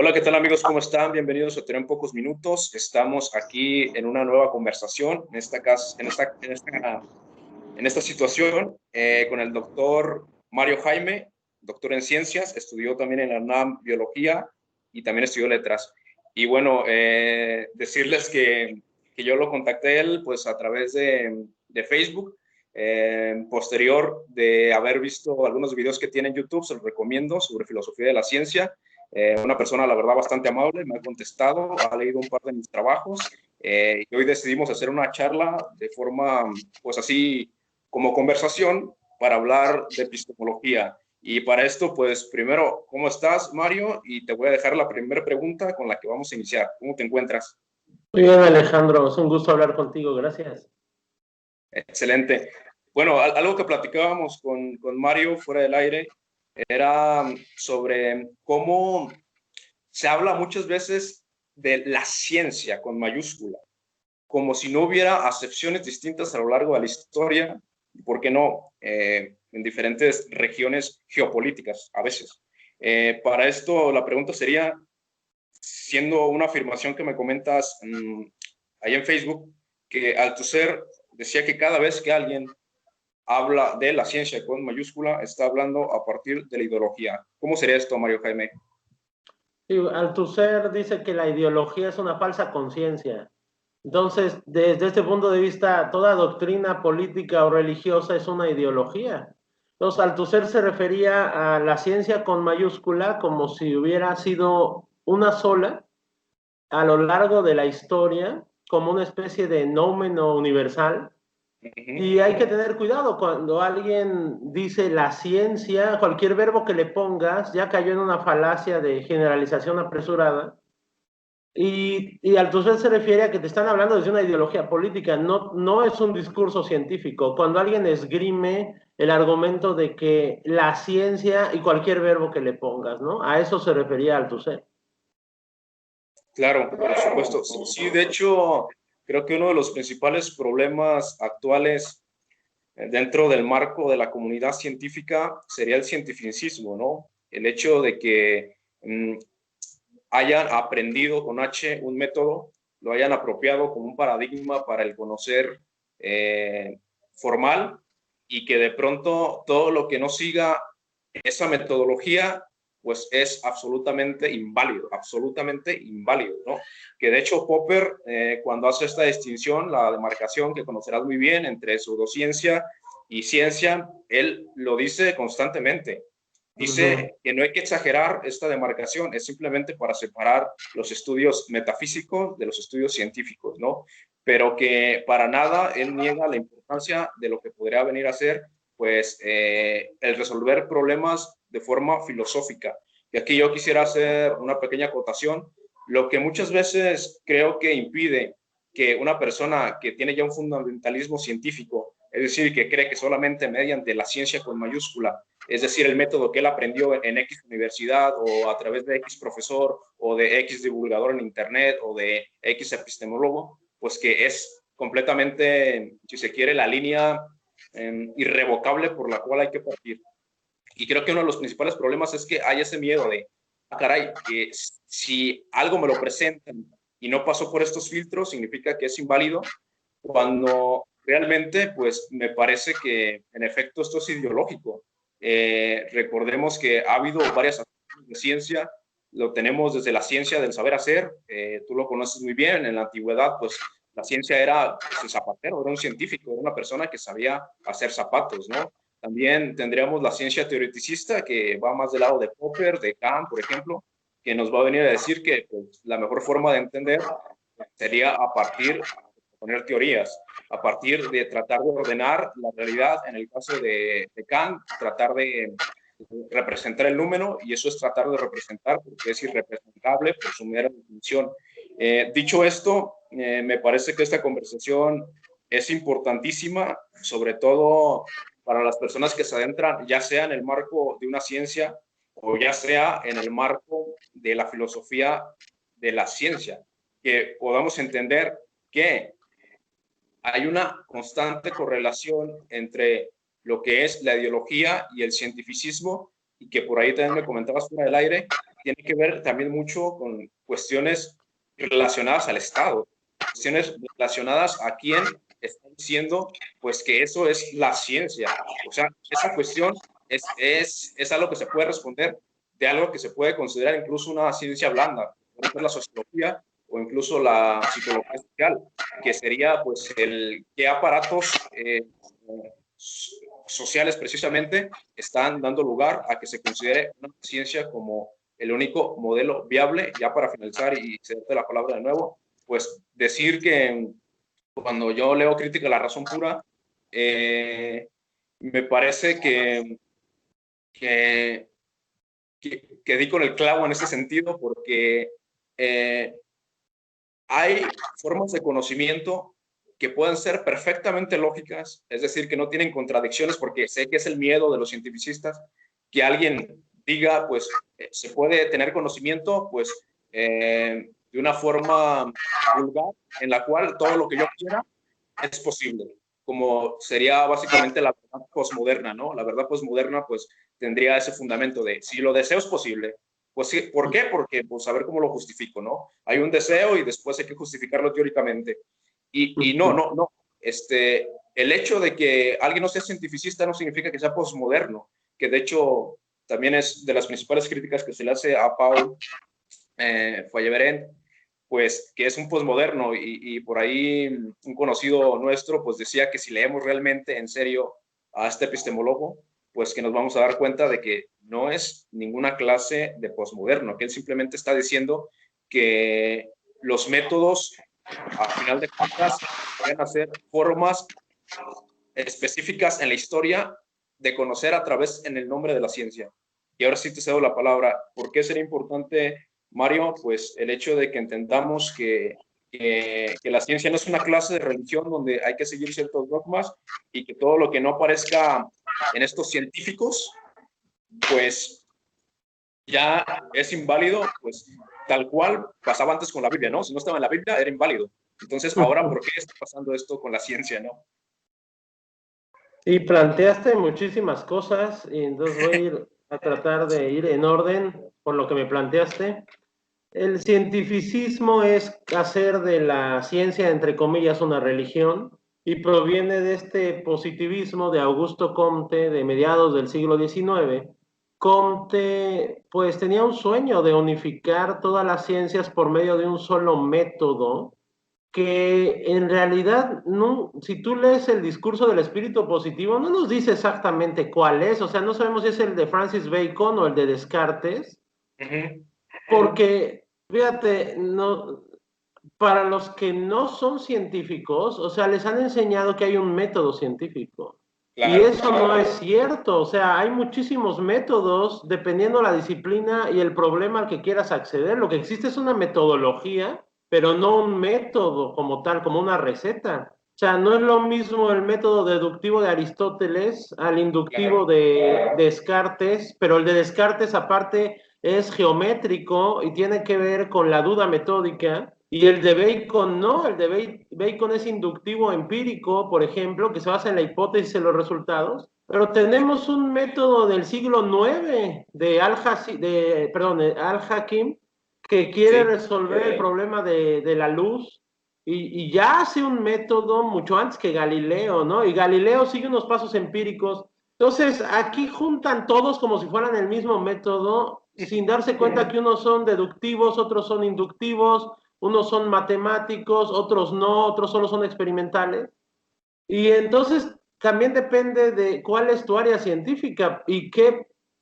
Hola, ¿qué tal amigos? ¿Cómo están? Bienvenidos a Teoría en Pocos Minutos. Estamos aquí en una nueva conversación, en esta situación, con el doctor Mario Jaime, doctor en ciencias, estudió también en la UNAM Biología y también estudió letras. Y bueno, decirles que yo lo contacté a él pues a través de Facebook, posterior de haber visto algunos videos que tiene en YouTube, se los recomiendo, sobre filosofía de la ciencia. Una persona, la verdad, bastante amable, me ha contestado, ha leído un par de mis trabajos, y hoy decidimos hacer una charla de forma, pues así, como conversación para hablar de epistemología. Y para esto, pues primero, ¿cómo estás, Mario? Y te voy a dejar la primera pregunta con la que vamos a iniciar. ¿Cómo te encuentras? Muy bien, Alejandro, es un gusto hablar contigo, gracias. Excelente. Bueno, algo que platicábamos con Mario fuera del aire era sobre cómo se habla muchas veces de la ciencia con mayúscula, como si no hubiera acepciones distintas a lo largo de la historia, ¿por qué no? En diferentes regiones geopolíticas a veces. Para esto la pregunta sería, siendo una afirmación que me comentas ahí en Facebook, que Althusser decía que cada vez que alguien habla de la ciencia con mayúscula, está hablando a partir de la ideología. ¿Cómo sería esto, Mario Jaime? Sí, Althusser dice que la ideología es una falsa conciencia. Entonces, desde este punto de vista, toda doctrina política o religiosa es una ideología. Entonces, Althusser se refería a la ciencia con mayúscula como si hubiera sido una sola a lo largo de la historia, como una especie de nómeno universal. Y hay que tener cuidado cuando alguien dice la ciencia, cualquier verbo que le pongas ya cayó en una falacia de generalización apresurada. Y Althusser se refiere a que te están hablando desde una ideología política, no es un discurso científico. Cuando alguien esgrime el argumento de que la ciencia y cualquier verbo que le pongas, ¿no? A eso se refería Althusser. Claro, por supuesto. Sí, sí, de hecho, creo que uno de los principales problemas actuales dentro del marco de la comunidad científica sería el cientificismo, ¿no? El hecho de que hayan aprendido con H un método, lo hayan apropiado como un paradigma para el conocer formal, y que de pronto todo lo que no siga esa metodología pues es absolutamente inválido, ¿no? Que de hecho Popper, cuando hace esta distinción, la demarcación que conocerás muy bien entre pseudociencia y ciencia, él lo dice constantemente. Dice que no hay que exagerar esta demarcación, es simplemente para separar los estudios metafísicos de los estudios científicos, ¿no? Pero que para nada él niega la importancia de lo que podría venir a ser, pues, el resolver problemas de forma filosófica. Y aquí yo quisiera hacer una pequeña acotación. Lo que muchas veces creo que impide que una persona que tiene ya un fundamentalismo científico, es decir, que cree que solamente mediante la ciencia con mayúscula, es decir, el método que él aprendió en X universidad o a través de X profesor o de X divulgador en internet o de X epistemólogo, pues que es completamente, si se quiere, la línea irrevocable por la cual hay que partir. Y creo que uno de los principales problemas es que hay ese miedo de, caray, que si algo me lo presentan y no pasó por estos filtros, significa que es inválido, cuando realmente, pues, me parece que, en efecto, esto es ideológico. Recordemos que ha habido varias aspectos de ciencia, lo tenemos desde la ciencia del saber hacer, tú lo conoces muy bien, en la antigüedad, pues, la ciencia era pues, el zapatero, era un científico, era una persona que sabía hacer zapatos, ¿no? También tendríamos la ciencia teoreticista, que va más del lado de Popper, de Kant, por ejemplo, que nos va a venir a decir que pues, la mejor forma de entender sería a partir de poner teorías, a partir de tratar de ordenar la realidad, en el caso de Kant, tratar de representar el número, y eso es tratar de representar porque es irrepresentable por su mera definición. Dicho esto, me parece que esta conversación es importantísima, sobre todo para las personas que se adentran, ya sea en el marco de una ciencia o ya sea en el marco de la filosofía de la ciencia, que podamos entender que hay una constante correlación entre lo que es la ideología y el cientificismo, y que por ahí también me comentabas fuera del aire, tiene que ver también mucho con cuestiones relacionadas al Estado, cuestiones relacionadas a quién está diciendo pues que eso es la ciencia. O sea, esa cuestión es algo que se puede responder de algo que se puede considerar incluso una ciencia blanda, puede ser la sociología o incluso la psicología social, que sería pues el qué aparatos sociales precisamente están dando lugar a que se considere una ciencia como el único modelo viable. Ya para finalizar y cederte la palabra de nuevo, pues decir que cuando yo leo Crítica a la Razón Pura, me parece que, que di con el clavo en ese sentido, porque hay formas de conocimiento que pueden ser perfectamente lógicas, es decir, que no tienen contradicciones, porque sé que es el miedo de los cientificistas, que alguien diga, pues, se puede tener conocimiento, pues, de una forma vulgar, en la cual todo lo que yo quiera es posible, como sería básicamente la verdad posmoderna, ¿no? La verdad posmoderna, pues, tendría ese fundamento de, si lo deseo es posible, pues sí, ¿por qué? Porque, pues, a ver cómo lo justifico, ¿no? Hay un deseo y después hay que justificarlo teóricamente. Y no. El hecho de que alguien no sea cientificista no significa que sea posmoderno, que de hecho también es de las principales críticas que se le hace a Paul Feyerabend, pues que es un posmoderno y por ahí un conocido nuestro pues decía que si leemos realmente en serio a este epistemólogo, pues que nos vamos a dar cuenta de que no es ninguna clase de posmoderno, que él simplemente está diciendo que los métodos, a final de cuentas, pueden hacer formas específicas en la historia de conocer a través en el nombre de la ciencia. Y ahora sí te cedo la palabra. ¿Por qué sería importante, Mario? Pues el hecho de que entendamos que la ciencia no es una clase de religión donde hay que seguir ciertos dogmas y que todo lo que no aparezca en estos científicos, pues ya es inválido, pues tal cual pasaba antes con la Biblia, ¿no? Si no estaba en la Biblia, era inválido. Entonces, ahora, ¿por qué está pasando esto con la ciencia, no? Y planteaste muchísimas cosas, y entonces voy a ir a tratar de ir en orden por lo que me planteaste. El cientificismo es hacer de la ciencia, entre comillas, una religión, y proviene de este positivismo de Augusto Comte de mediados del siglo XIX. Comte, pues, tenía un sueño de unificar todas las ciencias por medio de un solo método, que en realidad, no, si tú lees el discurso del espíritu positivo, no nos dice exactamente cuál es, o sea, no sabemos si es el de Francis Bacon o el de Descartes, porque, fíjate, no, para los que no son científicos, o sea, les han enseñado que hay un método científico. Claro, y eso no es cierto, o sea, hay muchísimos métodos dependiendo la disciplina y el problema al que quieras acceder. Lo que existe es una metodología, pero no un método como tal, como una receta. O sea, no es lo mismo el método deductivo de Aristóteles al inductivo de Descartes, pero el de Descartes aparte es geométrico y tiene que ver con la duda metódica. Y el de Bacon no, el de Bacon es inductivo empírico, por ejemplo, que se basa en la hipótesis y los resultados. Pero tenemos un método del siglo IX de Al-Hakim, que quiere resolver el problema de la luz y ya hace un método mucho antes que Galileo, ¿no? Y Galileo sigue unos pasos empíricos. Entonces, aquí juntan todos como si fueran el mismo método, sin darse cuenta que unos son deductivos, otros son inductivos, unos son matemáticos, otros no, otros solo son experimentales. Y entonces también depende de cuál es tu área científica y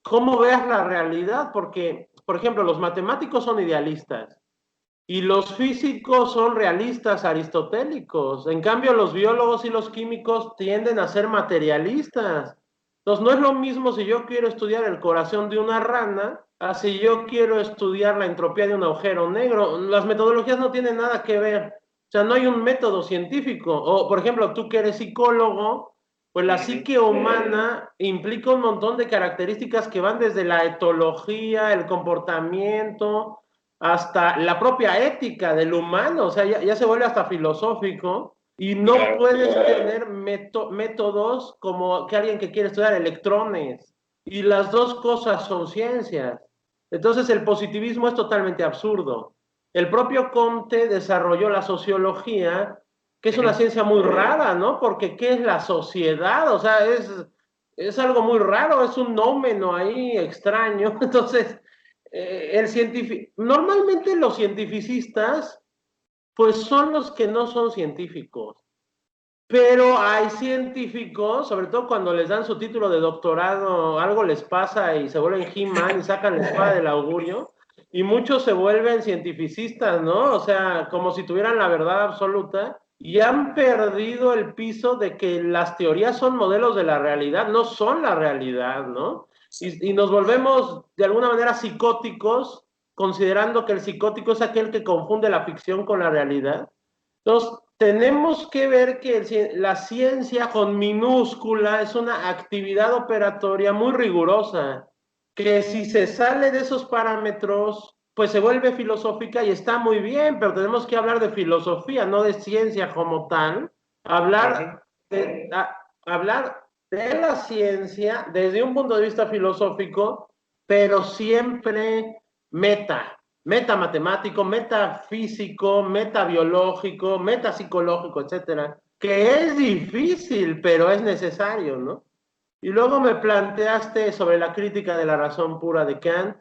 cómo veas la realidad, porque, por ejemplo, los matemáticos son idealistas y los físicos son realistas aristotélicos. En cambio, los biólogos y los químicos tienden a ser materialistas. Entonces, no es lo mismo si yo quiero estudiar el corazón de una rana, a si yo quiero estudiar la entropía de un agujero negro. Las metodologías no tienen nada que ver. O sea, no hay un método científico. O, por ejemplo, tú que eres psicólogo, pues la psique humana implica un montón de características que van desde la etología, el comportamiento, hasta la propia ética del humano, o sea, ya se vuelve hasta filosófico, y no puedes tener métodos como que alguien que quiere estudiar electrones, y las dos cosas son ciencias. Entonces el positivismo es totalmente absurdo. El propio Comte desarrolló la sociología, que es una ciencia muy rara, ¿no? Porque ¿qué es la sociedad? O sea, es algo muy raro, es un nómeno ahí extraño. Entonces, normalmente los cientificistas, pues son los que no son científicos. Pero hay científicos, sobre todo cuando les dan su título de doctorado, algo les pasa y se vuelven He-Man y sacan la espada del augurio, y muchos se vuelven cientificistas, ¿no? O sea, como si tuvieran la verdad absoluta, y han perdido el piso de que las teorías son modelos de la realidad, no son la realidad, ¿no? Y nos volvemos de alguna manera psicóticos, considerando que el psicótico es aquel que confunde la ficción con la realidad. Entonces, tenemos que ver que la ciencia con minúscula es una actividad operatoria muy rigurosa, que si se sale de esos parámetros, pues se vuelve filosófica y está muy bien, pero tenemos que hablar de filosofía, no de ciencia como tal, hablar hablar de la ciencia desde un punto de vista filosófico, pero siempre meta matemático, metafísico, metabiológico, metapsicológico, etcétera, que es difícil, pero es necesario, ¿no? Y luego me planteaste sobre la crítica de la razón pura de Kant.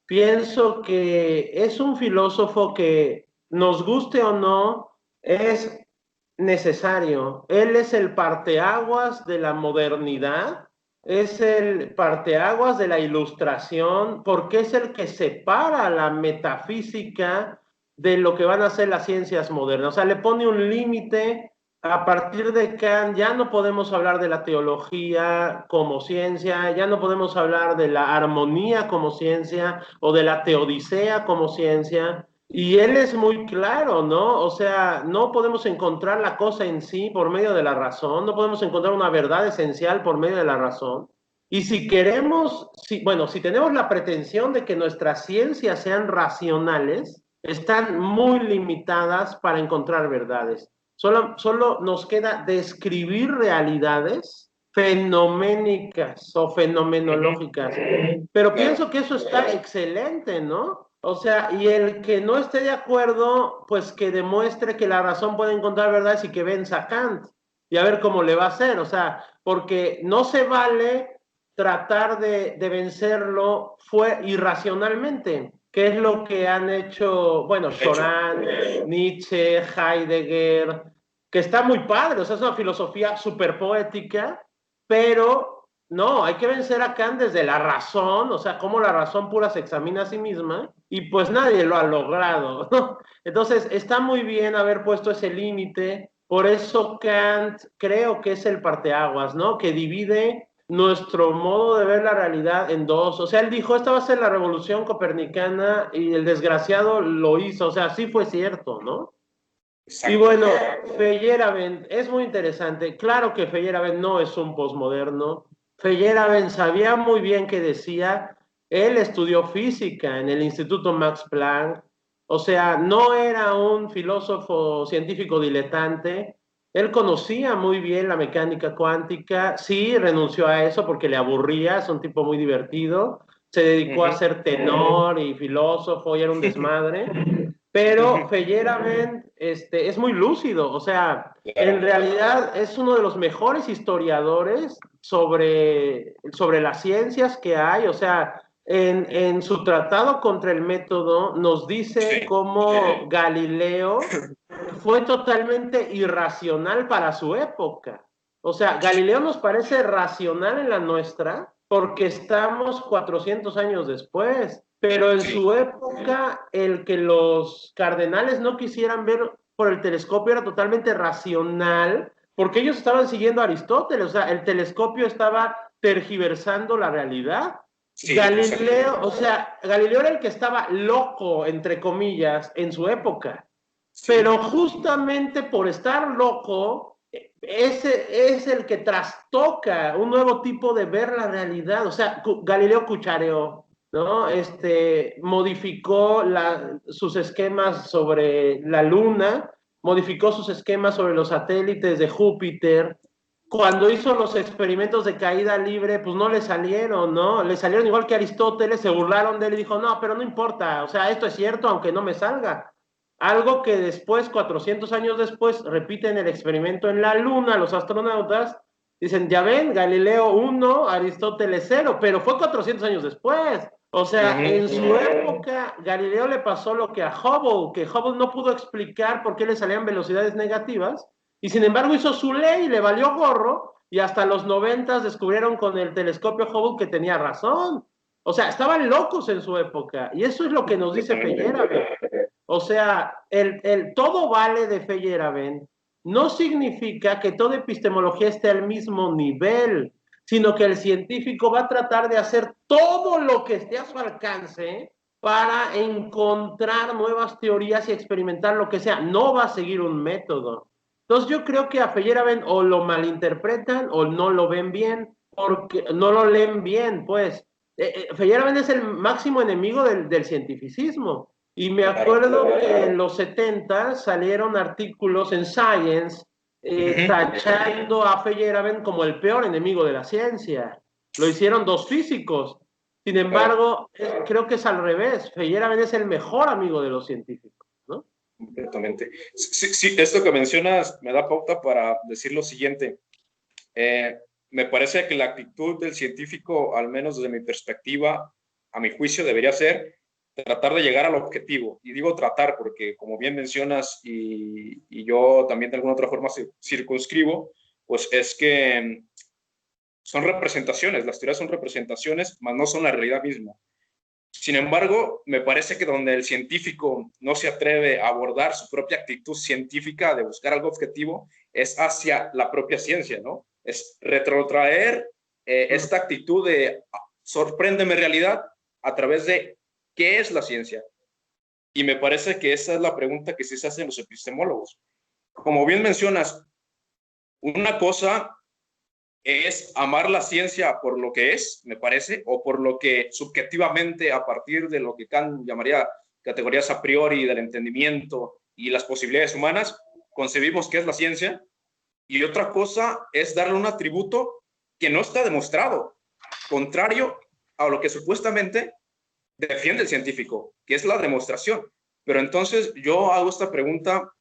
Pienso que es un filósofo que, nos guste o no, es necesario. Él es el parteaguas de la modernidad, es el parteaguas de la ilustración, porque es el que separa la metafísica de lo que van a ser las ciencias modernas. O sea, le pone un límite. A partir de Kant ya no podemos hablar de la teología como ciencia, ya no podemos hablar de la armonía como ciencia o de la teodicea como ciencia. Y él es muy claro, ¿no? O sea, no podemos encontrar la cosa en sí por medio de la razón, no podemos encontrar una verdad esencial por medio de la razón. Y si queremos, bueno, si tenemos la pretensión de que nuestras ciencias sean racionales, están muy limitadas para encontrar verdades. Solo nos queda describir realidades fenoménicas o fenomenológicas. Pero pienso que eso está excelente, ¿no? O sea, y el que no esté de acuerdo, pues que demuestre que la razón puede encontrar verdades y que venza a Kant. Y a ver cómo le va a hacer. O sea, porque no se vale tratar de vencerlo fue irracionalmente, que es lo que han hecho, bueno, Schoran, Nietzsche, Heidegger, que está muy padre, o sea, es una filosofía súper poética, pero no, hay que vencer a Kant desde la razón, o sea, cómo la razón pura se examina a sí misma, y pues nadie lo ha logrado, ¿no? Entonces, está muy bien haber puesto ese límite, por eso Kant creo que es el parteaguas, ¿no? Que divide nuestro modo de ver la realidad en dos. O sea, él dijo, esta va a ser la revolución copernicana y el desgraciado lo hizo. O sea, sí fue cierto, ¿no? Exacto. Y bueno, Feyerabend es muy interesante. Claro que Feyerabend no es un posmoderno. Feyerabend sabía muy bien qué decía. Él estudió física en el Instituto Max Planck. O sea, no era un filósofo científico diletante. Él conocía muy bien la mecánica cuántica. Sí, renunció a eso porque le aburría. Es un tipo muy divertido. Se dedicó a ser tenor y filósofo y era un desmadre. Pero Feyerabend es muy lúcido, o sea, en realidad es uno de los mejores historiadores sobre las ciencias que hay, o sea, en su tratado contra el método nos dice cómo Galileo fue totalmente irracional para su época. O sea, Galileo nos parece racional en la nuestra porque estamos 400 años después, pero en su época el que los cardenales no quisieran ver por el telescopio era totalmente racional porque ellos estaban siguiendo a Aristóteles, o sea, el telescopio estaba tergiversando la realidad. Sí, Galileo, o sea, Galileo era el que estaba loco, entre comillas, en su época. Pero justamente por estar loco, ese es el que trastoca un nuevo tipo de ver la realidad. O sea, Galileo cuchareó, ¿no? Modificó sus esquemas sobre la Luna, modificó sus esquemas sobre los satélites de Júpiter, cuando hizo los experimentos de caída libre, pues no le salieron, ¿no? Le salieron igual que Aristóteles, se burlaron de él y dijo, no, pero no importa, o sea, esto es cierto aunque no me salga. Algo que después, 400 años después, repiten el experimento en la Luna, los astronautas, dicen, ya ven, Galileo 1, Aristóteles 0, pero fue 400 años después. O sea, en su época, Galileo le pasó lo que a Hubble, que Hubble no pudo explicar por qué le salían velocidades negativas, y sin embargo hizo su ley, le valió gorro, y hasta los 90 descubrieron con el telescopio Hubble que tenía razón. O sea, estaban locos en su época, y eso es lo que nos dice Feyerabend. O sea, el todo vale de Feyerabend no significa que toda epistemología esté al mismo nivel, sino que el científico va a tratar de hacer todo lo que esté a su alcance para encontrar nuevas teorías y experimentar lo que sea. No va a seguir un método. Entonces yo creo que a Feyerabend o lo malinterpretan o no lo ven bien, porque no lo leen bien, pues. Feyerabend es el máximo enemigo del cientificismo. Y me acuerdo que en los 70 salieron artículos en Science tachando a Feyerabend como el peor enemigo de la ciencia. Lo hicieron dos físicos. Sin embargo, creo que es al revés. Feyerabend es el mejor amigo de los científicos, ¿no? Completamente. Sí, sí, esto que mencionas me da pauta para decir lo siguiente. Me parece que la actitud del científico, al menos desde mi perspectiva, a mi juicio, debería ser tratar de llegar al objetivo. Y digo tratar porque, como bien mencionas, y yo también de alguna otra forma circunscribo, pues es que son representaciones, las teorías son representaciones, mas no son la realidad misma. Sin embargo, me parece que donde el científico no se atreve a abordar su propia actitud científica de buscar algo objetivo es hacia la propia ciencia, ¿no? Es retrotraer esta actitud de sorpréndeme realidad a través de qué es la ciencia. Y me parece que esa es la pregunta que sí se hacen los epistemólogos. Como bien mencionas, una cosa es amar la ciencia por lo que es, me parece, o por lo que subjetivamente, a partir de lo que Kant llamaría categorías a priori del entendimiento y las posibilidades humanas, concebimos que es la ciencia. Y otra cosa es darle un atributo que no está demostrado, contrario a lo que supuestamente defiende el científico, que es la demostración. Pero entonces yo hago esta pregunta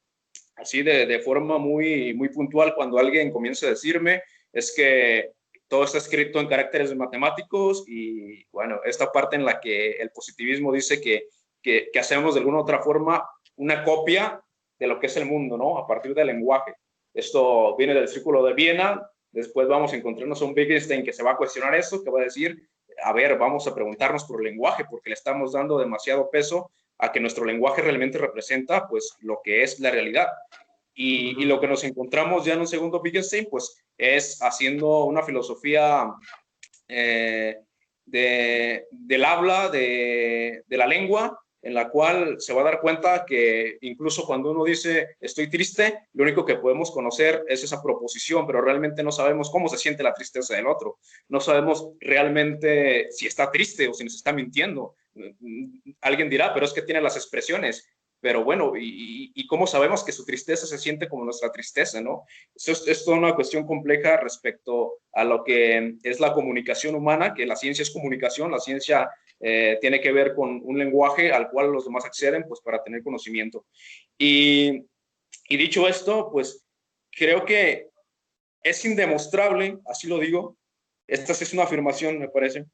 así de forma muy puntual cuando alguien comienza a decirme es que todo está escrito en caracteres matemáticos y bueno, esta parte en la que el positivismo dice que hacemos de alguna u otra forma una copia de lo que es el mundo, ¿no? A partir del lenguaje. Esto viene del Círculo de Viena, después vamos a encontrarnos a un Wittgenstein que se va a cuestionar eso, que va a decir, a ver, vamos a preguntarnos por el lenguaje, porque le estamos dando demasiado peso a que nuestro lenguaje realmente representa pues lo que es la realidad. Y lo que nos encontramos ya en un segundo Wittgenstein, pues es haciendo una filosofía del habla, de la lengua, en la cual se va a dar cuenta que incluso cuando uno dice estoy triste, lo único que podemos conocer es esa proposición, pero realmente no sabemos cómo se siente la tristeza del otro. No sabemos realmente si está triste o si nos está mintiendo. Alguien dirá, pero es que tiene las expresiones. Pero bueno, ¿y cómo sabemos que su tristeza se siente como nuestra tristeza, no? Esto es toda una cuestión compleja respecto a lo que es la comunicación humana, que la ciencia es comunicación, la ciencia tiene que ver con un lenguaje al cual los demás acceden, pues para tener conocimiento. Y dicho esto, pues creo que es indemostrable, así lo digo, esta sí es una afirmación, me parece,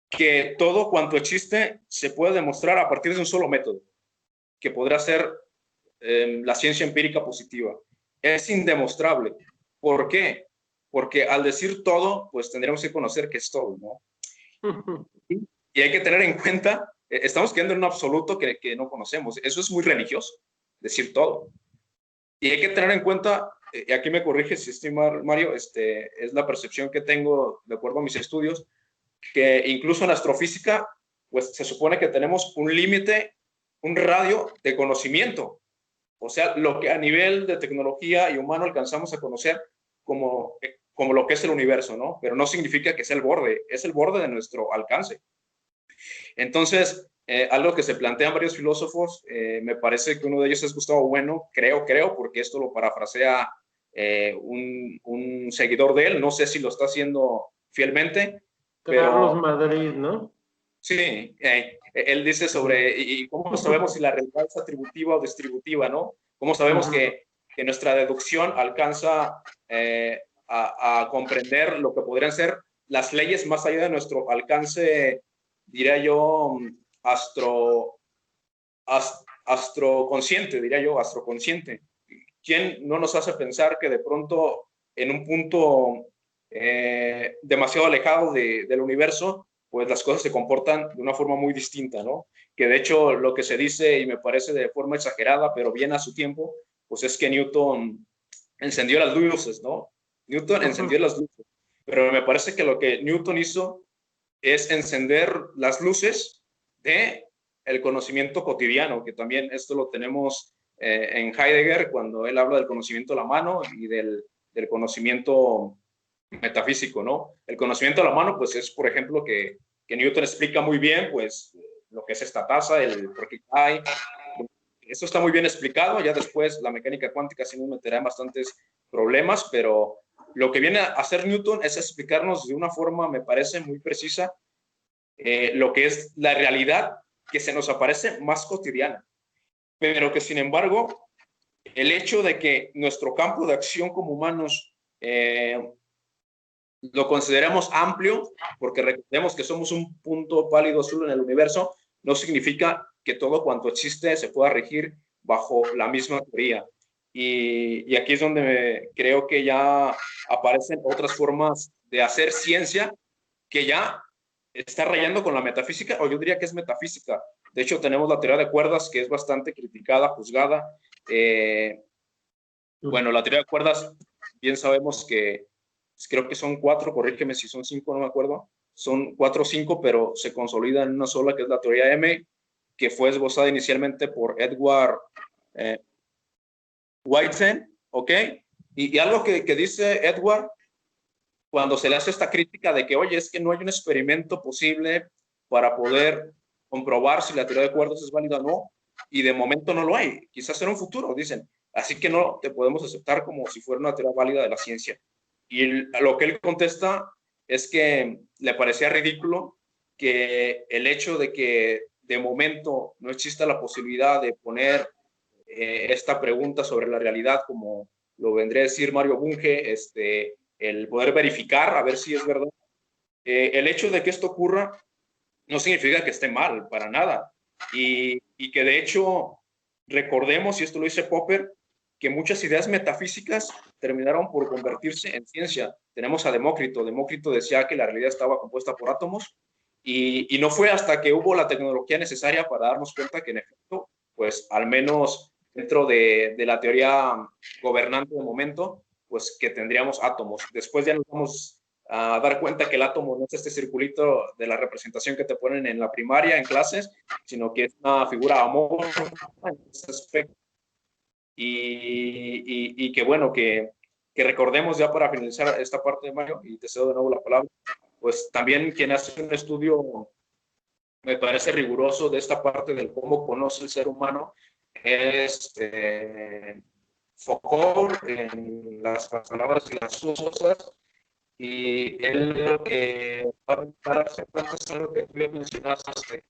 que todo cuanto existe se puede demostrar a partir de un solo método, que podrá ser la ciencia empírica positiva. Es indemostrable. ¿Por qué? Porque al decir todo, pues tendríamos que conocer qué es todo, ¿no? Y hay que tener en cuenta, estamos quedando en un absoluto que no conocemos. Eso es muy religioso, decir todo. Y hay que tener en cuenta, y aquí me corrige si estoy mal, Mario, es la percepción que tengo de acuerdo a mis estudios, que incluso en astrofísica, pues se supone que tenemos un límite, un radio de conocimiento. O sea, lo que a nivel de tecnología y humano alcanzamos a conocer como lo que es el universo, ¿no? Pero no significa que sea el borde, es el borde de nuestro alcance. Entonces, algo que se plantean varios filósofos, me parece que uno de ellos es Gustavo Bueno, creo, porque esto lo parafrasea un seguidor de él, no sé si lo está haciendo fielmente, Carlos pero Madrid, ¿no? sí, él dice sobre, y cómo sabemos si la realidad es atributiva o distributiva, ¿no? ¿Cómo sabemos que nuestra deducción alcanza a comprender lo que podrían ser las leyes más allá de nuestro alcance, diría yo, astroconsciente, diría yo, astroconsciente? ¿Quién no nos hace pensar que de pronto en un punto demasiado alejado del universo, pues las cosas se comportan de una forma muy distinta, ¿no? Que de hecho lo que se dice, y me parece de forma exagerada, pero bien a su tiempo, pues es que Newton encendió las luces, ¿no? Newton encendió las luces, pero me parece que lo que Newton hizo es encender las luces de el conocimiento cotidiano, que también esto lo tenemos en Heidegger cuando él habla del conocimiento a la mano y del conocimiento metafísico, ¿no? El conocimiento a la mano, pues es, por ejemplo, que Newton explica muy bien, pues, lo que es esta tasa, el por qué hay. Eso está muy bien explicado, ya después la mecánica cuántica sí nos meterá en bastantes problemas, pero lo que viene a hacer Newton es explicarnos de una forma, me parece, muy precisa, lo que es la realidad que se nos aparece más cotidiana, pero que sin embargo, el hecho de que nuestro campo de acción como humanos lo consideramos amplio, porque recordemos que somos un punto pálido azul en el universo, no significa que todo cuanto existe se pueda regir bajo la misma teoría. Y aquí es donde creo que ya aparecen otras formas de hacer ciencia que ya está rayando con la metafísica, o yo diría que es metafísica. De hecho, tenemos la teoría de cuerdas, que es bastante criticada, juzgada. Bueno, la teoría de cuerdas, bien sabemos que creo que son 4, corrígeme si son 5, no me acuerdo. Son 4 o 5, pero se consolida en una sola, que es la teoría M, que fue esbozada inicialmente por Edward Whitehead, ¿ok? Y algo que dice Edward cuando se le hace esta crítica de que, oye, es que no hay un experimento posible para poder comprobar si la teoría de cuerdas es válida o no, y de momento no lo hay, quizás en un futuro, dicen, así que no te podemos aceptar como si fuera una teoría válida de la ciencia. Y lo que él contesta es que le parecía ridículo que el hecho de que de momento no exista la posibilidad de poner esta pregunta sobre la realidad, como lo vendría a decir Mario Bunge, el poder verificar a ver si es verdad. El hecho de que esto ocurra no significa que esté mal, para nada. Y que de hecho, recordemos, y esto lo dice Popper, que muchas ideas metafísicas terminaron por convertirse en ciencia. Tenemos a Demócrito. Demócrito decía que la realidad estaba compuesta por átomos, y no fue hasta que hubo la tecnología necesaria para darnos cuenta que en efecto, pues al menos dentro de la teoría gobernante de momento, pues que tendríamos átomos. Después ya nos vamos a dar cuenta que el átomo no es este circulito de la representación que te ponen en la primaria, en clases, sino que es una figura amorfa en ese aspecto. Y que bueno, que recordemos ya para finalizar esta parte de Mario, y te cedo de nuevo la palabra, pues también quien hace un estudio, me parece riguroso, de esta parte del cómo conoce el ser humano, es Foucault, en las palabras y las cosas, y él para hacer cuenta es algo que tú mencionaste,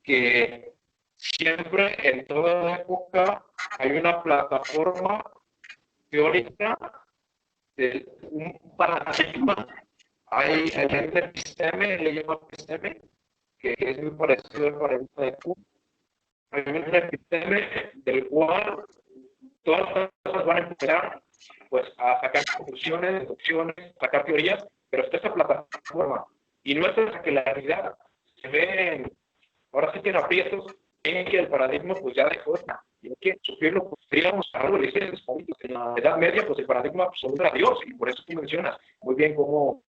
que siempre en toda época hay una plataforma teórica de un paradigma. Hay un episteme, le llama episteme, que es muy parecido al paradigma de Kuhn. Hay un episteme del cual todas las cosas van a empezar pues, a sacar conclusiones, deducciones, sacar teorías, pero está esa plataforma. Y no es hasta que la realidad se ve, ahora sí que en aprietos, en que el paradigma pues ya dejó, y hay que sufrirlo, pues seríamos algo de licencias políticas. En la Edad Media, pues el paradigma absoluto era Dios, y por eso tú mencionas muy bien cómo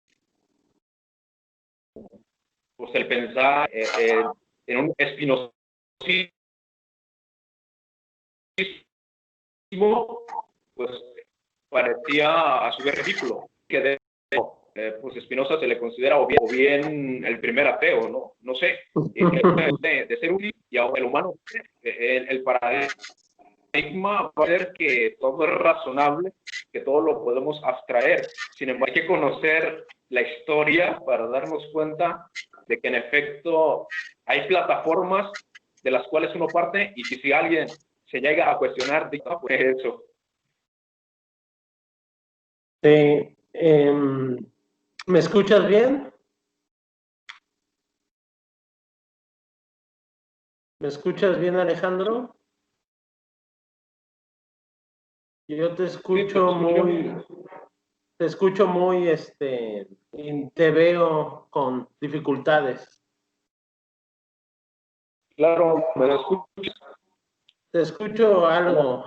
pues, el pensar en un espinosismo pues parecía a su vez ridículo, que de pues Spinoza se le considera o bien el primer ateo, ¿no? No sé, de ser útil, y ahora el humano, el paradigma paradigma va a ser que todo es razonable, que todo lo podemos abstraer. Sin embargo, hay que conocer la historia para darnos cuenta de que en efecto hay plataformas de las cuales uno parte y que si alguien se llega a cuestionar, diga, pues eso. Sí, ¿me escuchas bien? ¿Me escuchas bien, Alejandro? Yo te Sí, te escucho escucho. muy, y te veo con dificultades. Claro, me lo escuchas. Te escucho algo.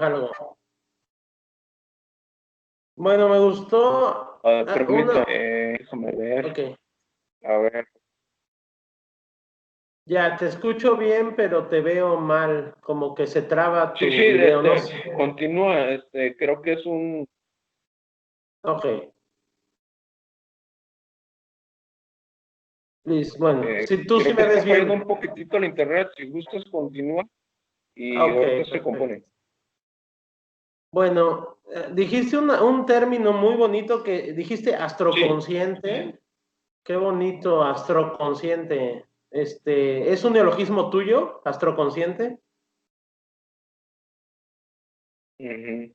Bueno, me gustó una... Permítame, déjame ver. Ok, A ver. ya, te escucho bien, pero te veo mal, como que se traba Sí, tu sí, video, no sé. continúa. Creo que es un. Ok, listo. Bueno, si tú sí Creo que me ves está fallando bien. un poquitito el internet. Si gustas, continúa y Ok, ahorita se perfecto. compone. Bueno, dijiste un término muy bonito que dijiste Sí. astroconsciente. Qué bonito, astroconsciente. ¿Es un neologismo tuyo, astroconsciente? Ujú.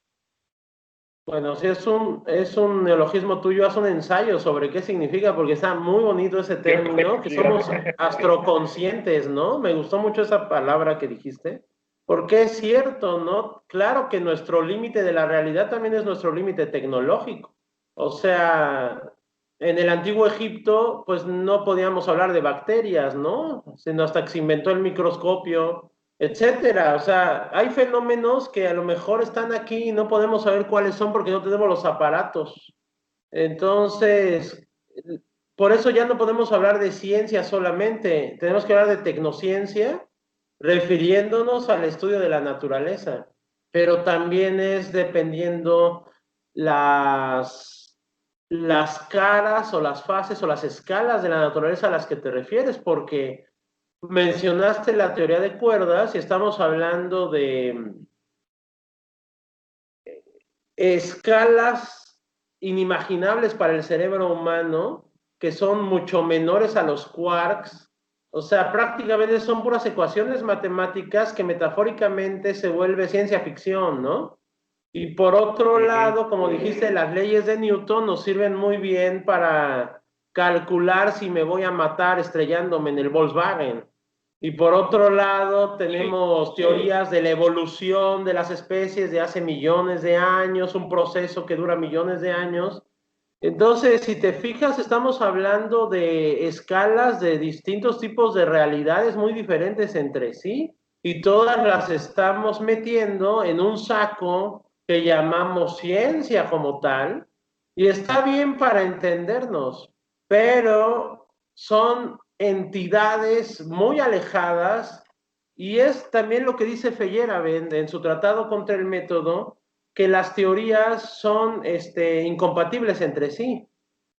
Bueno, si es un neologismo tuyo, haz un ensayo sobre qué significa, porque está muy bonito ese Creo que término, que sí. somos astroconscientes, ¿no? Me gustó mucho esa palabra que dijiste, porque es cierto, ¿no? Claro que nuestro límite de la realidad también es nuestro límite tecnológico. O sea, en el antiguo Egipto, pues no podíamos hablar de bacterias, ¿no? Sino hasta que se inventó el microscopio, etcétera. O sea, hay fenómenos que a lo mejor están aquí y no podemos saber cuáles son porque no tenemos los aparatos. Entonces, por eso ya no podemos hablar de ciencia solamente, tenemos que hablar de tecnociencia, refiriéndonos al estudio de la naturaleza, pero también es dependiendo las, las caras o las fases o las escalas de la naturaleza a las que te refieres, porque mencionaste la teoría de cuerdas y estamos hablando de escalas inimaginables para el cerebro humano que son mucho menores a los quarks. O sea, prácticamente son puras ecuaciones matemáticas que metafóricamente se vuelve ciencia ficción, ¿no? Y por otro Ujú. lado, como dijiste, las leyes de Newton nos sirven muy bien para calcular si me voy a matar estrellándome en el Volkswagen. Y por otro lado, Sí. tenemos teorías de la evolución de las especies de hace millones de años, un proceso que dura millones de años. Entonces, si te fijas, estamos hablando de escalas de distintos tipos de realidades muy diferentes entre sí y todas las estamos metiendo en un saco que llamamos ciencia como tal y está bien para entendernos, pero son entidades muy alejadas y es también lo que dice Feyerabend en su tratado contra el método, que las teorías son incompatibles entre sí,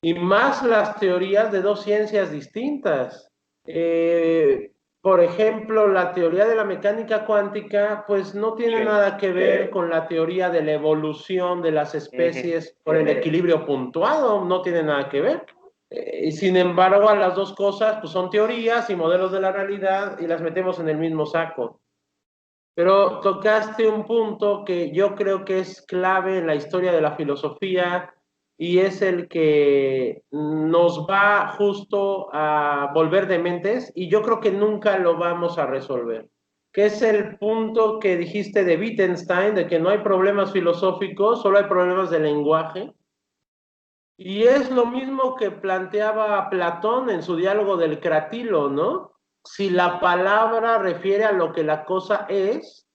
y más las teorías de dos ciencias distintas. Eh, por ejemplo, la teoría de la mecánica cuántica, pues no tiene Sí. nada que ver con la teoría de la evolución de las Ujú. especies por el equilibrio puntuado, no tiene nada que ver. Y sin embargo, a las dos cosas pues son teorías y modelos de la realidad y las metemos en el mismo saco. Pero tocaste un punto que yo creo que es clave en la historia de la filosofía y es el que nos va justo a volver dementes y yo creo que nunca lo vamos a resolver, que es el punto que dijiste de Wittgenstein, de que no hay problemas filosóficos, solo hay problemas de lenguaje. Y es lo mismo que planteaba Platón en su diálogo del Cratilo, ¿no? Si la palabra refiere a lo que la cosa es,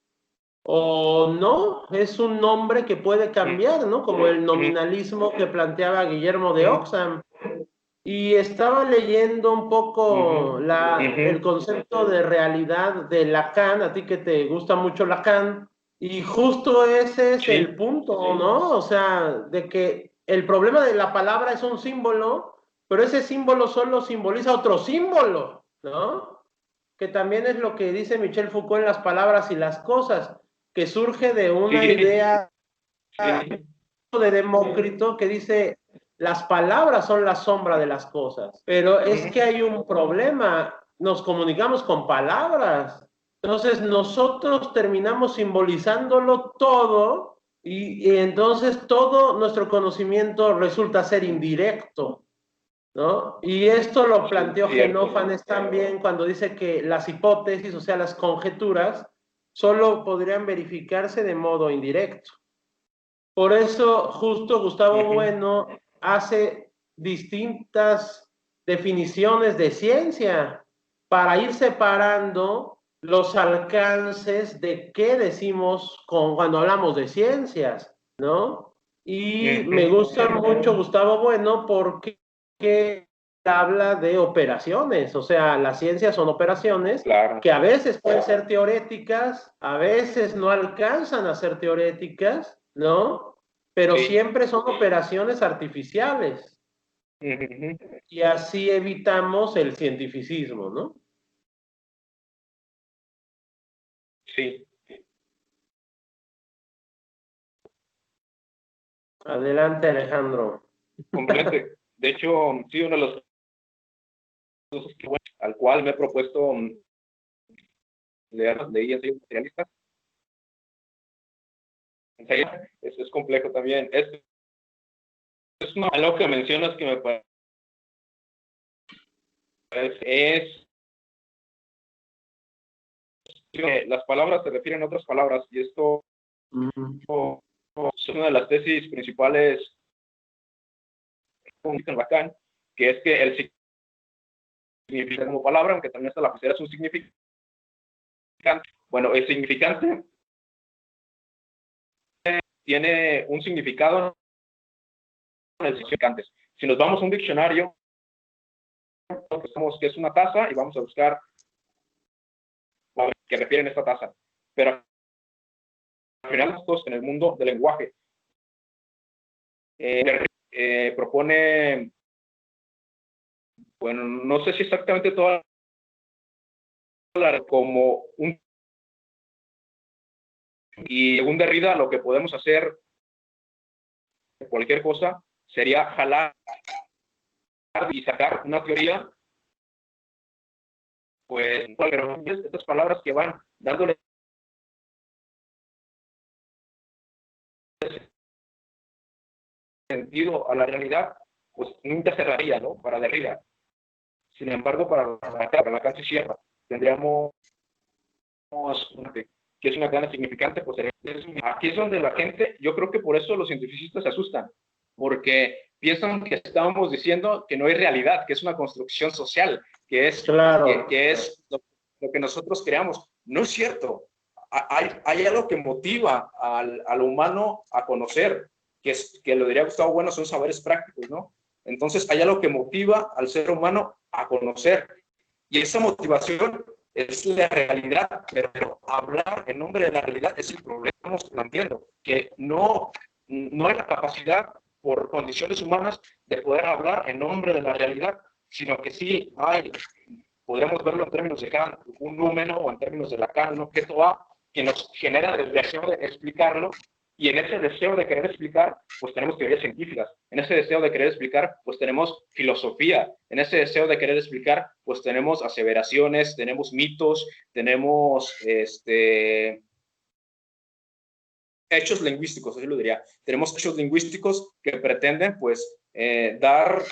o no, es un nombre que puede cambiar, ¿no? Como el Ujú. nominalismo que planteaba Guillermo de Ujú. Oxfam. Y estaba leyendo un poco Ujú. el Ujú. concepto de realidad de Lacan, a ti que te gusta mucho Lacan, y justo ese es el Sí. punto, ¿no? O sea, de que el problema de la palabra es un símbolo, pero ese símbolo solo simboliza otro símbolo, ¿no? Que también es lo que dice Michel Foucault en Las palabras y las cosas. que surge de una Sí, idea sí. de Demócrito que dice, las palabras son la sombra de las cosas, pero es que hay un problema, nos comunicamos con palabras, entonces nosotros terminamos simbolizándolo todo y entonces todo nuestro conocimiento resulta ser indirecto, ¿no? Y esto lo planteó Genófanes también cuando dice que las hipótesis, o sea, las conjeturas, solo podrían verificarse de modo indirecto. Por eso, justo Gustavo Bueno hace distintas definiciones de ciencia para ir separando los alcances de qué decimos cuando hablamos de ciencias, ¿no? Y me gusta mucho Gustavo Bueno porque habla de operaciones, o sea, las ciencias son operaciones Claro. que a veces pueden ser teoréticas, a veces no alcanzan a ser teoréticas, ¿no? Pero Sí. siempre son operaciones artificiales. Y así evitamos el cientificismo, ¿no? Sí. Adelante, Alejandro. Completamente. De hecho, sí, uno de los cosas que, bueno, al cual me he propuesto leer de ensayos materialistas. Es complejo también. Algo que mencionas que me parece es que las palabras se refieren a otras palabras y esto es una de las tesis principales en Lacan, que es que el significado como palabra, aunque también esta lapicera es un significante. Bueno, el significante tiene un significado en el significante. Si nos vamos a un diccionario, pensamos que es una taza y vamos a buscar que refieren a esta taza. Pero al final, nosotros en el mundo del lenguaje propone, bueno, no sé si exactamente toda como un, y según Derrida lo que podemos hacer cualquier cosa sería jalar y sacar una teoría, pues pero estas palabras que van dándole sentido a la realidad, pues nunca cerraría, ¿no? Para Derrida. Sin embargo, para la casi cierra. Tendríamos que es una cadena significante, pues aquí es donde la gente, yo creo que por eso los cientificistas se asustan, porque piensan que estamos diciendo que no hay realidad, que es una construcción social, que es, claro. que es lo que nosotros creamos. No es cierto. Hay algo que motiva al humano a conocer, que lo diría Gustavo Bueno, son saberes prácticos, ¿no? Entonces hay algo que motiva al ser humano a conocer. Y esa motivación es la realidad, pero hablar en nombre de la realidad es el problema que estamos planteando, que no hay la capacidad por condiciones humanas de poder hablar en nombre de la realidad, sino que sí hay, podríamos verlo en términos de Kant, un número o en términos de Lacan, un objeto A que nos genera el deseo de explicarlo, y en ese deseo de querer explicar, pues tenemos teorías científicas. En ese deseo de querer explicar, pues tenemos filosofía. En ese deseo de querer explicar, pues tenemos aseveraciones, tenemos mitos, tenemos hechos lingüísticos, así lo diría. Tenemos hechos lingüísticos que pretenden, pues, dar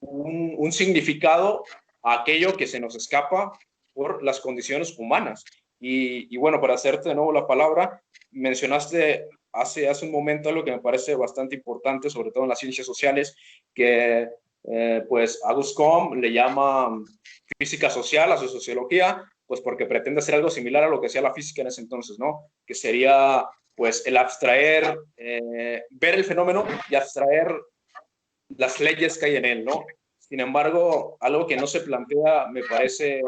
un significado a aquello que se nos escapa por las condiciones humanas. Y bueno, para hacerte de nuevo la palabra, mencionaste hace un momento algo que me parece bastante importante, sobre todo en las ciencias sociales, que pues Auguste Comte le llama física social a su sociología, pues porque pretende hacer algo similar a lo que hacía la física en ese entonces, ¿no? Que sería pues el abstraer, ver el fenómeno y abstraer las leyes que hay en él, ¿no? Sin embargo, algo que no se plantea, me parece,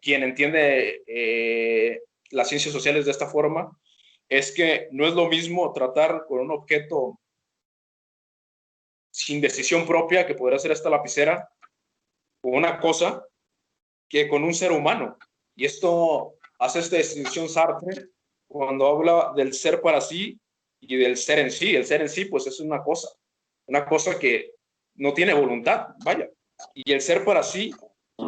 quien entiende las ciencias sociales de esta forma, es que no es lo mismo tratar con un objeto sin decisión propia, que podría ser esta lapicera, o una cosa, que con un ser humano. Y esto hace esta distinción Sartre cuando habla del ser para sí y del ser en sí. El ser en sí, pues es una cosa que no tiene voluntad, vaya. Y el ser para sí,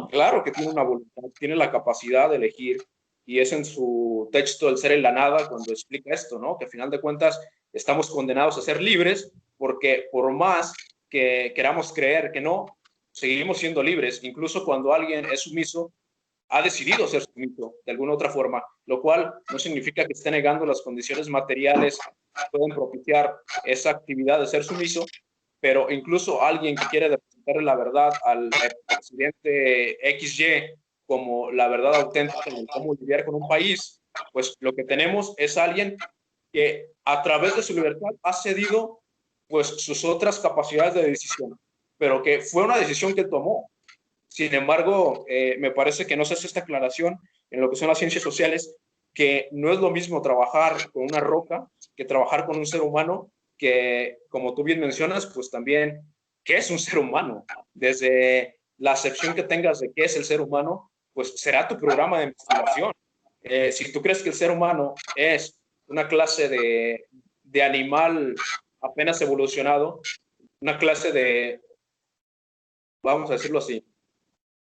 claro que tiene una voluntad, tiene la capacidad de elegir, y es en su texto El ser en la nada cuando explica esto, ¿no? Que al final de cuentas estamos condenados a ser libres, porque por más que queramos creer que no, seguimos siendo libres, incluso cuando alguien es sumiso, ha decidido ser sumiso de alguna otra forma, lo cual no significa que esté negando las condiciones materiales que pueden propiciar esa actividad de ser sumiso, pero incluso alguien que quiere representarle la verdad al presidente XY como la verdad auténtica de cómo lidiar con un país, pues lo que tenemos es alguien que a través de su libertad ha cedido pues sus otras capacidades de decisión, pero que fue una decisión que él tomó. Sin embargo, me parece que no se hace esta aclaración en lo que son las ciencias sociales, que no es lo mismo trabajar con una roca que trabajar con un ser humano, que, como tú bien mencionas, pues también, ¿qué es un ser humano? Desde la acepción que tengas de qué es el ser humano, pues será tu programa de investigación. Si tú crees que el ser humano es una clase de animal apenas evolucionado, una clase de, vamos a decirlo así,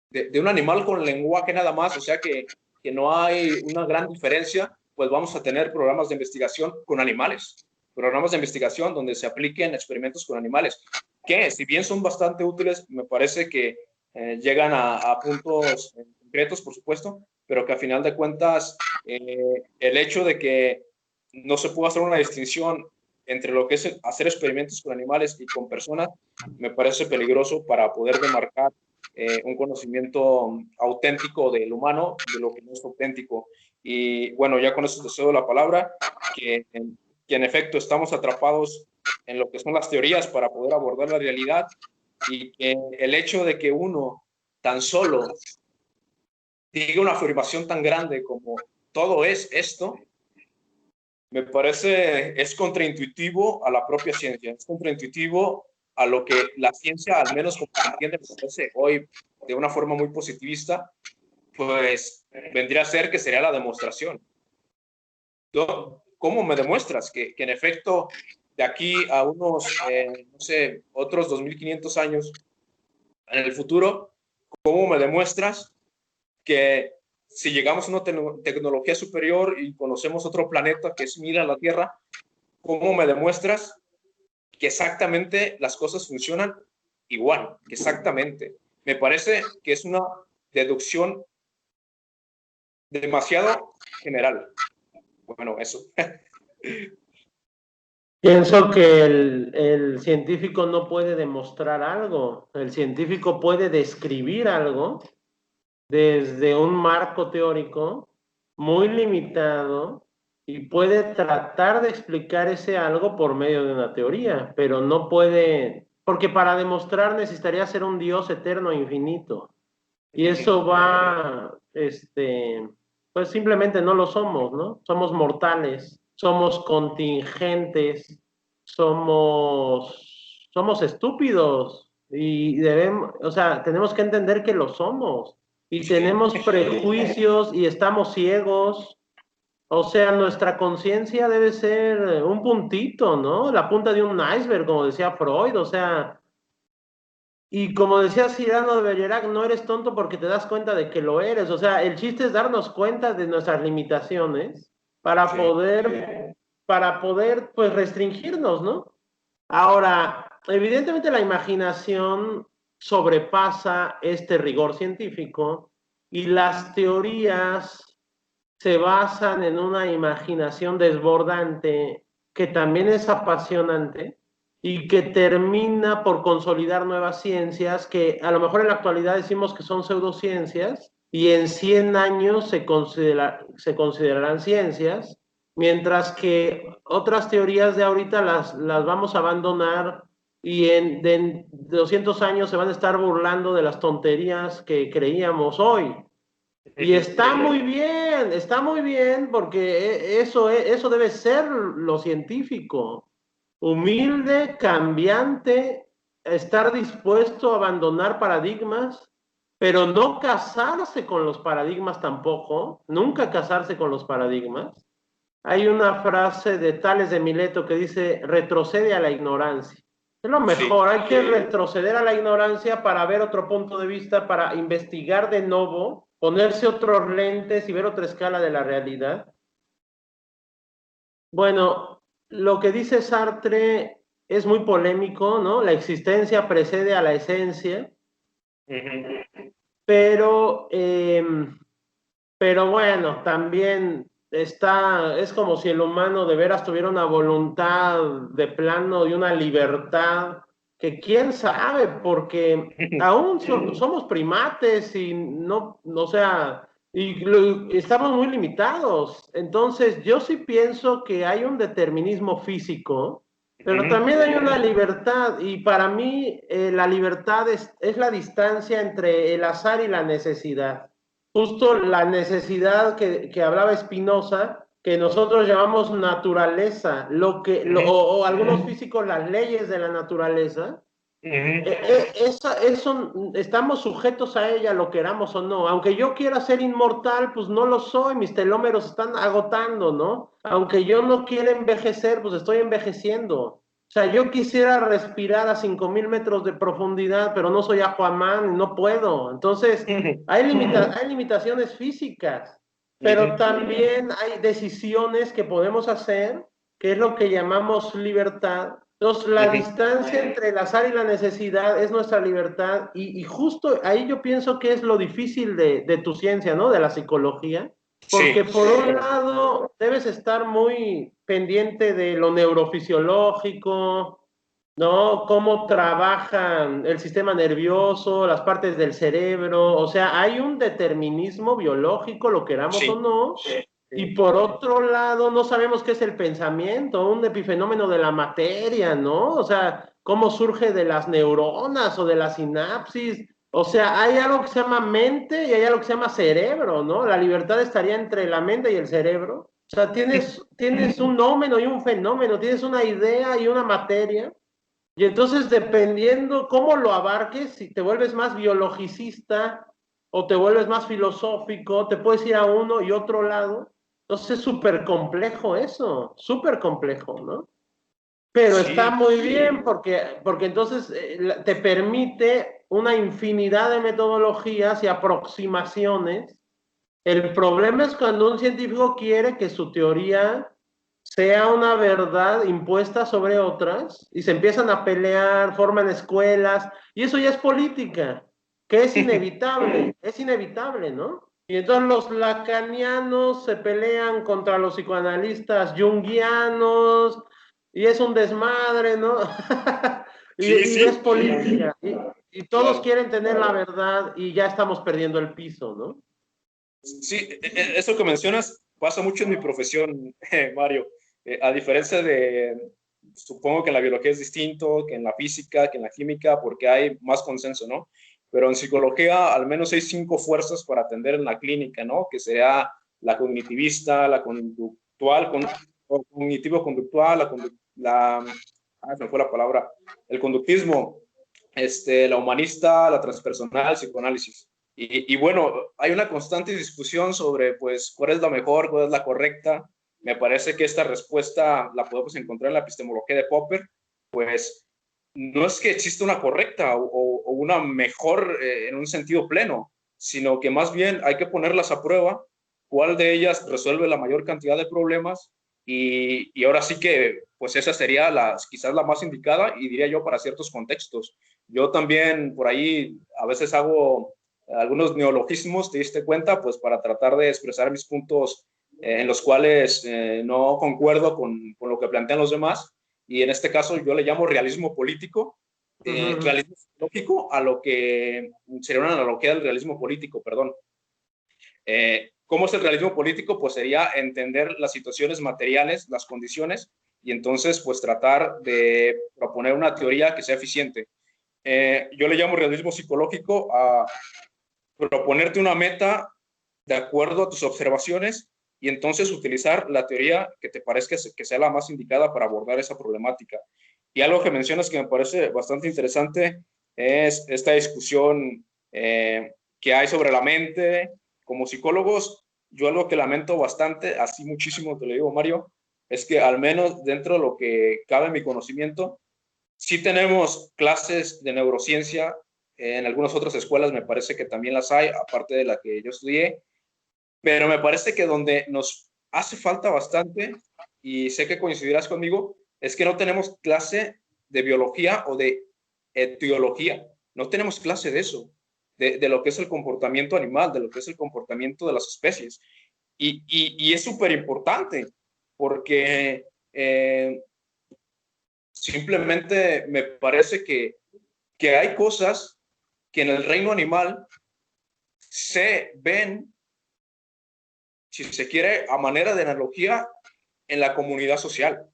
de un animal con lenguaje nada más, o sea que no hay una gran diferencia, pues vamos a tener programas de investigación con animales, programas de investigación donde se apliquen experimentos con animales, que si bien son bastante útiles, me parece que llegan a puntos concretos, por supuesto, pero que a final de cuentas el hecho de que no se pueda hacer una distinción entre lo que es hacer experimentos con animales y con personas, me parece peligroso para poder demarcar un conocimiento auténtico del humano, de lo que no es auténtico. Y bueno, ya con eso te cedo la palabra, que en efecto estamos atrapados en lo que son las teorías para poder abordar la realidad, y que el hecho de que uno tan solo diga una afirmación tan grande como todo es esto, me parece es contraintuitivo a la propia ciencia, es contraintuitivo a lo que la ciencia, al menos como se entiende, me parece hoy de una forma muy positivista, pues vendría a ser que sería la demostración. ¿Cómo me demuestras que en efecto de aquí a unos, no sé, otros 2500 años en el futuro, cómo me demuestras que si llegamos a una tecnología superior y conocemos otro planeta que es similar a la Tierra, cómo me demuestras que exactamente las cosas funcionan igual, que exactamente? Me parece que es una deducción demasiado general. Bueno, eso. Pienso que el científico no puede demostrar algo, el científico puede describir algo desde un marco teórico muy limitado y puede tratar de explicar ese algo por medio de una teoría, pero no puede, porque para demostrar necesitaría ser un Dios eterno e infinito. Y eso va, pues simplemente no lo somos, ¿no? Somos mortales, somos contingentes, somos estúpidos y debemos, o sea, tenemos que entender que lo somos y tenemos prejuicios y estamos ciegos. O sea, nuestra conciencia debe ser un puntito, ¿no? La punta de un iceberg, como decía Freud, o sea, y como decía Cyrano de Bergerac, no eres tonto porque te das cuenta de que lo eres. O sea, el chiste es darnos cuenta de nuestras limitaciones para Sí. poder, pues, restringirnos, ¿no? Ahora, evidentemente la imaginación sobrepasa este rigor científico y las teorías se basan en una imaginación desbordante que también es apasionante y que termina por consolidar nuevas ciencias que a lo mejor en la actualidad decimos que son pseudociencias y en 100 años se considerarán ciencias, mientras que otras teorías de ahorita las vamos a abandonar y en 200 años se van a estar burlando de las tonterías que creíamos hoy. Y está muy bien, porque eso debe ser lo científico. Humilde, cambiante, estar dispuesto a abandonar paradigmas, pero no casarse con los paradigmas tampoco, nunca casarse con los paradigmas, hay una frase de Tales de Mileto que dice, retrocede a la ignorancia. Es lo mejor, hay que retroceder a la ignorancia para ver otro punto de vista, para investigar de nuevo, ponerse otros lentes y ver otra escala de la realidad. Bueno, lo que dice Sartre es muy polémico, ¿no? La existencia precede a la esencia, pero, pero bueno, también es como si el humano de veras tuviera una voluntad de plano y una libertad que quién sabe, porque aún somos primates y no, o sea, estamos muy limitados. Entonces, yo sí pienso que hay un determinismo físico, pero también hay una libertad, y para mí la libertad es la distancia entre el azar y la necesidad. Justo la necesidad que hablaba Spinoza, que nosotros llamamos naturaleza, o algunos físicos las leyes de la naturaleza, estamos sujetos a ella, lo queramos o no. Aunque yo quiera ser inmortal, pues no lo soy, mis telómeros están agotando, ¿no? Aunque yo no quiera envejecer, pues estoy envejeciendo. O sea, yo quisiera respirar a 5.000 metros de profundidad, pero no soy Aquaman, no puedo. Entonces, hay limitaciones físicas, pero también hay decisiones que podemos hacer, que es lo que llamamos libertad. Entonces, la distancia entre el azar y la necesidad es nuestra libertad, y justo ahí yo pienso que es lo difícil de tu ciencia, ¿no? De la psicología, porque por un lado debes estar muy pendiente de lo neurofisiológico, ¿no? Cómo trabajan el sistema nervioso, las partes del cerebro, o sea, hay un determinismo biológico, lo queramos o no, y por otro lado no sabemos qué es el pensamiento, un epifenómeno de la materia, ¿no? O sea, cómo surge de las neuronas o de la sinapsis. O sea, hay algo que se llama mente y hay algo que se llama cerebro, ¿no? La libertad estaría entre la mente y el cerebro. O sea, tienes un nómeno y un fenómeno, tienes una idea y una materia. Y entonces, dependiendo cómo lo abarques, si te vuelves más biologicista o te vuelves más filosófico, te puedes ir a uno y otro lado. Entonces, es súper complejo eso, súper complejo, ¿no? Pero está muy bien porque entonces te permite una infinidad de metodologías y aproximaciones. El problema es cuando un científico quiere que su teoría sea una verdad impuesta sobre otras y se empiezan a pelear, forman escuelas, y eso ya es política, que es inevitable, ¿no? Y entonces los lacanianos se pelean contra los psicoanalistas junguianos, y es un desmadre, ¿no? y es política, y todos quieren tener la verdad y ya estamos perdiendo el piso, ¿no? Sí, eso que mencionas pasa mucho en mi profesión, Mario. A diferencia de, supongo que en la biología es distinto, que en la física, que en la química, porque hay más consenso, ¿no? Pero en psicología al menos hay 5 fuerzas para atender en la clínica, ¿no? Que sería la cognitivista, la conductual, cognitivo-conductual, se me fue la palabra, el conductismo, la humanista, la transpersonal, el psicoanálisis. Y bueno, hay una constante discusión sobre, pues, cuál es la mejor, cuál es la correcta. Me parece que esta respuesta la podemos encontrar en la epistemología de Popper. Pues no es que exista una correcta o una mejor en un sentido pleno, sino que más bien hay que ponerlas a prueba, cuál de ellas resuelve la mayor cantidad de problemas, y ahora sí que pues esa sería quizás la más indicada, y diría yo para ciertos contextos. Yo también por ahí a veces hago algunos neologismos, te diste cuenta, pues para tratar de expresar mis puntos en los cuales no concuerdo con lo que plantean los demás, y en este caso yo le llamo realismo político, realismo psicológico, a lo que sería una analogía del realismo político, perdón. ¿Cómo es el realismo político? Pues sería entender las situaciones materiales, las condiciones, y entonces pues tratar de proponer una teoría que sea eficiente. Yo le llamo realismo psicológico a proponerte una meta de acuerdo a tus observaciones y entonces utilizar la teoría que te parezca que sea la más indicada para abordar esa problemática. Y algo que mencionas que me parece bastante interesante es esta discusión que hay sobre la mente. Como psicólogos, yo algo que lamento bastante, así muchísimo te lo digo, Mario, es que al menos dentro de lo que cabe en mi conocimiento, sí tenemos clases de neurociencia, en algunas otras escuelas me parece que también las hay, aparte de la que yo estudié, pero me parece que donde nos hace falta bastante, y sé que coincidirás conmigo, es que no tenemos clase de biología o de etiología, no tenemos clase de eso, de lo que es el comportamiento animal, de lo que es el comportamiento de las especies. Y es súper importante porque simplemente me parece que hay cosas que en el reino animal se ven, si se quiere, a manera de analogía en la comunidad social.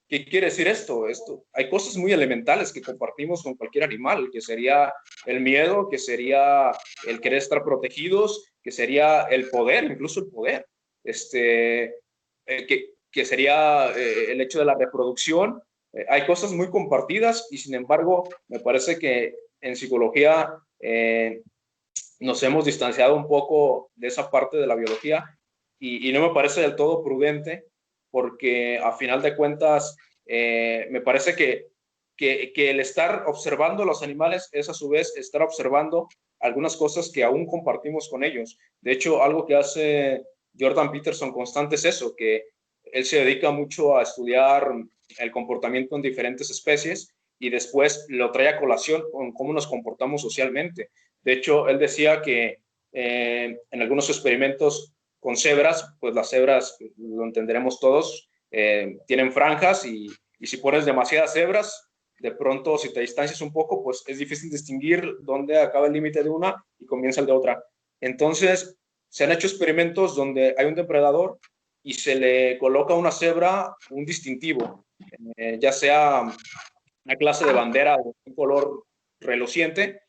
¿Qué quiere decir esto? Hay cosas muy elementales que compartimos con cualquier animal, que sería el miedo, que sería el querer estar protegidos, que sería el poder, incluso el poder, que sería el hecho de la reproducción. Hay cosas muy compartidas y sin embargo me parece que en psicología nos hemos distanciado un poco de esa parte de la biología y no me parece del todo prudente porque a final de cuentas me parece que el estar observando a los animales es a su vez estar observando algunas cosas que aún compartimos con ellos. De hecho, algo que hace Jordan Peterson constante es eso, que él se dedica mucho a estudiar el comportamiento en diferentes especies y después lo trae a colación con cómo nos comportamos socialmente. De hecho, él decía que en algunos experimentos con cebras, pues las cebras, lo entenderemos todos, tienen franjas y si pones demasiadas cebras, de pronto si te distancias un poco, pues es difícil distinguir dónde acaba el límite de una y comienza el de otra. Entonces, se han hecho experimentos donde hay un depredador y se le coloca a una cebra un distintivo, ya sea una clase de bandera o un color reluciente,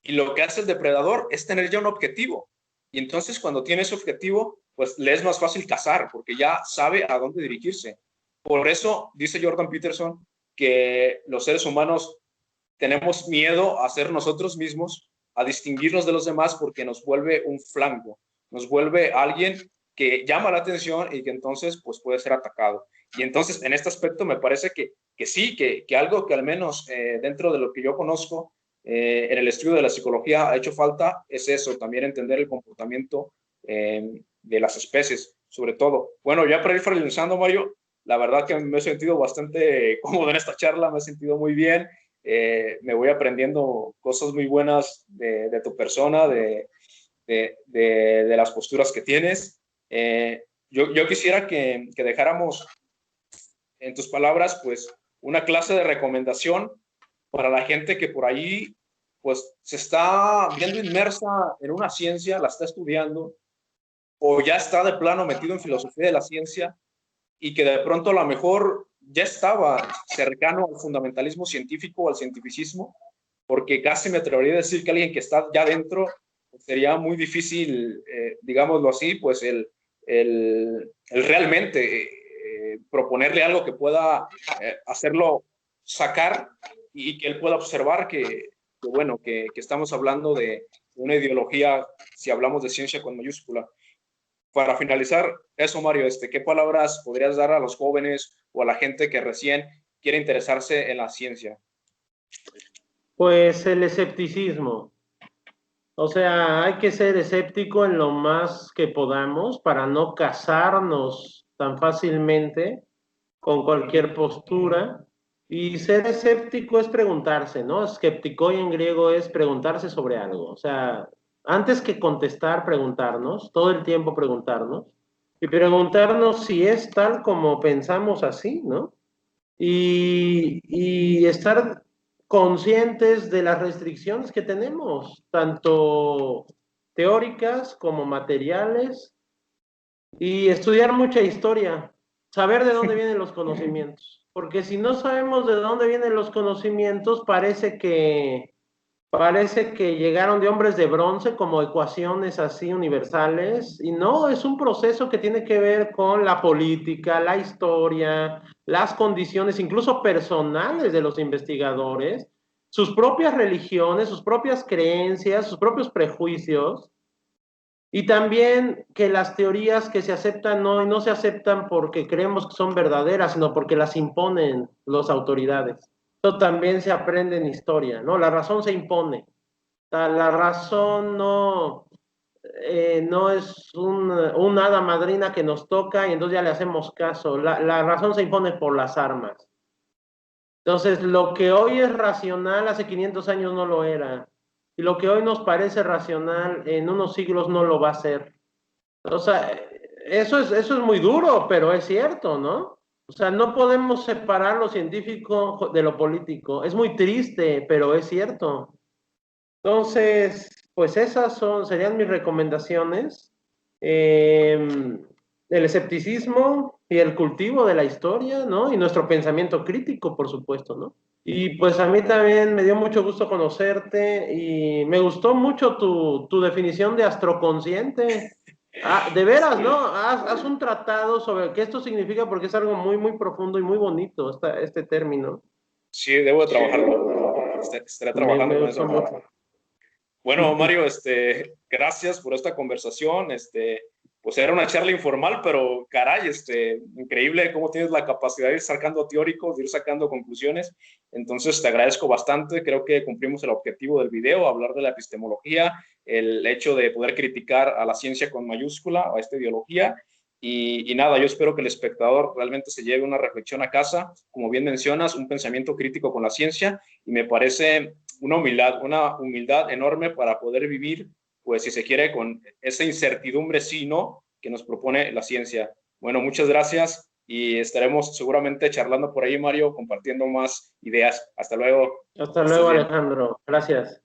y lo que hace el depredador es tener ya un objetivo. Y entonces cuando tiene ese objetivo, pues le es más fácil cazar, porque ya sabe a dónde dirigirse. Por eso dice Jordan Peterson que los seres humanos tenemos miedo a ser nosotros mismos, a distinguirnos de los demás, porque nos vuelve un flanco, nos vuelve alguien que llama la atención y que entonces pues puede ser atacado. Y entonces en este aspecto me parece que sí, que algo que al menos dentro de lo que yo conozco en el estudio de la psicología ha hecho falta es eso, también entender el comportamiento de las especies, sobre todo. Bueno, ya para ir finalizando, Mario, la verdad que me he sentido bastante cómodo en esta charla, me he sentido muy bien, me voy aprendiendo cosas muy buenas de tu persona, de las posturas que tienes. Yo quisiera que dejáramos en tus palabras, pues, una clase de recomendación para la gente que por ahí, pues, se está viendo inmersa en una ciencia, la está estudiando, o ya está de plano metido en filosofía de la ciencia, y que de pronto a lo mejor ya estaba cercano al fundamentalismo científico o al cientificismo, porque casi me atrevería a decir que alguien que está ya dentro pues, sería muy difícil, digámoslo así, pues el realmente proponerle algo que pueda hacerlo sacar y que él pueda observar bueno, que estamos hablando de una ideología, si hablamos de ciencia con mayúscula. Para finalizar eso, Mario, ¿qué palabras podrías dar a los jóvenes o a la gente que recién quiere interesarse en la ciencia? Pues el escepticismo. O sea, hay que ser escéptico en lo más que podamos para no casarnos tan fácilmente con cualquier postura. Y ser escéptico es preguntarse, ¿no? Skeptikoi en griego es preguntarse sobre algo. O sea, antes que contestar, preguntarnos, todo el tiempo preguntarnos. Y preguntarnos si es tal como pensamos así, ¿no? Y estar conscientes de las restricciones que tenemos, tanto teóricas como materiales, y estudiar mucha historia, saber de dónde vienen los conocimientos, porque si no sabemos de dónde vienen los conocimientos, parece que llegaron de hombres de bronce como ecuaciones así universales, y no, es un proceso que tiene que ver con la política, la historia, las condiciones incluso personales de los investigadores, sus propias religiones, sus propias creencias, sus propios prejuicios, Y también que las teorías que se aceptan hoy no se aceptan porque creemos que son verdaderas, sino porque las imponen las autoridades. Esto también se aprende en historia, ¿no? La razón se impone. La razón no es una hada madrina que nos toca y entonces ya le hacemos caso. La razón se impone por las armas. Entonces, lo que hoy es racional hace 500 años no lo era. Y lo que hoy nos parece racional en unos siglos no lo va a ser. O sea, eso es muy duro, pero es cierto, ¿no? O sea, no podemos separar lo científico de lo político. Es muy triste, pero es cierto. Entonces, pues serían mis recomendaciones. El escepticismo y el cultivo de la historia, ¿no? Y nuestro pensamiento crítico, por supuesto, ¿no? Y pues a mí también me dio mucho gusto conocerte y me gustó mucho tu definición de astroconsciente. Ah, de veras, ¿no? Haz un tratado sobre qué esto significa porque es algo muy, muy profundo y muy bonito este término. Sí, debo de trabajarlo. Estaré trabajando Me con gustó eso. mucho. Bueno, Mario, gracias por esta conversación. Pues era una charla informal, pero caray, increíble cómo tienes la capacidad de ir sacando teóricos, de ir sacando conclusiones. Entonces, te agradezco bastante. Creo que cumplimos el objetivo del video, hablar de la epistemología, el hecho de poder criticar a la ciencia con mayúscula, a esta ideología. Y nada, yo espero que el espectador realmente se lleve una reflexión a casa, como bien mencionas, un pensamiento crítico con la ciencia, y me parece una humildad enorme para poder vivir, pues si se quiere, con esa incertidumbre sí, no, que nos propone la ciencia. Bueno, muchas gracias y estaremos seguramente charlando por ahí, Mario, compartiendo más ideas. Hasta luego. Hasta Que estés luego, bien. Alejandro. Gracias.